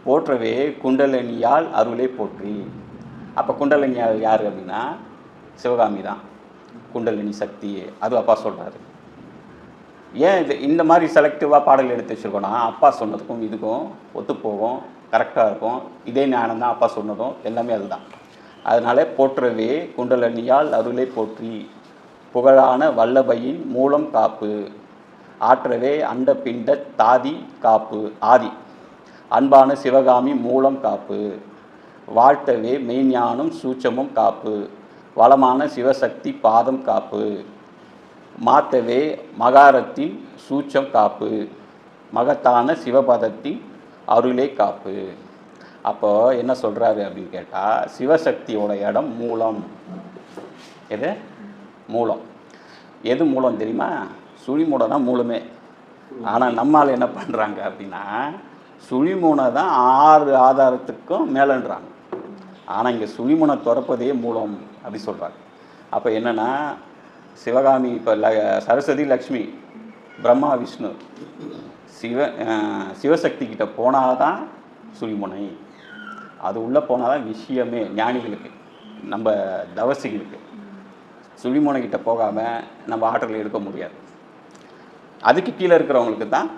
போற்றவே குண்டலினியால் அருளை போற்றி. அப்போ குண்டலினியால் யார் அப்படின்னா சிவகாமி தான், குண்டலினி சக்தி. அது அப்பா சொல்கிறாரு. ஏன் இந்த மாதிரி செலக்டிவாக பாடல் எடுத்து வச்சுருக்கோன்னா, அப்பா சொன்னதுக்கும் இதுக்கும் ஒத்து போகும், கரெக்டாக இருக்கும். இதே ஞானம் தான் அப்பா சொன்னதும், எல்லாமே அதுதான். அதனால போற்றவே குண்டலினியால் அருளை போற்றி, புகழான வல்லபையின் மூலம் காப்பு, ஆற்றவே அண்ட பிண்ட தாதி காப்பு ஆதி, அன்பான சிவகாமி மூலம் காப்பு, வாழ்த்தவே மெய்ஞானம் சூட்சமும் காப்பு, வளமான சிவசக்தி பாதம் காப்பு, மாத்தவே மகாரத்தின் சூட்சம் காப்பு, மகத்தான சிவபதத்தின் அருளை காப்பு. அப்போ என்ன சொல்கிறாரு அப்படின்னு கேட்டால், சிவசக்தியோட இடம் மூலம். எது மூலம்? எது மூலம் தெரியுமா? சுழிமூனை தான் மூலமே. ஆனால் நம்மால் என்ன பண்ணுறாங்க அப்படின்னா, சுழிமூனை தான் 6 ஆதாரத்துக்கும் மேலன்றாங்க. ஆனால் இங்கே சுழிமூனை திறப்பதே மூலம் அப்படி சொல்கிறாங்க. அப்போ என்னென்னா, சிவகாமி இப்போ சரஸ்வதி லக்ஷ்மி, பிரம்மா விஷ்ணு, சிவசக்தி கிட்ட போனால் தான் சுழிமுனை. அது உள்ளே போனால் தான் விஷயமே ஞானிகளுக்கு, நம்ம தவசிகளுக்கு. சுழிமுனை கிட்ட போகாமல் நம்ம ஆற்றலை எடுக்க முடியாது. அதுக்கு கீழே இருக்கிறவங்களுக்கு தான்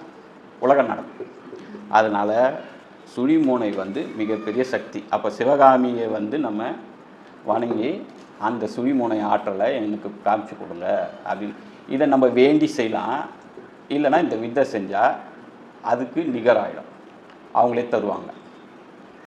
உலகம் நடக்கும். அதனால் சுழிமுனை மிகப்பெரிய சக்தி. அப்போ சிவகாமியை நம்ம வணங்கி அந்த சுழிமுனை ஆற்றலை எனக்கு காமிச்சு கொடுங்க அப்படின்னு இதை நம்ம வேண்டி செய்யலாம். இல்லைன்னா இந்த வித்தை செஞ்சால் அதுக்கு நிகராகிடும், அவங்களே தருவாங்க.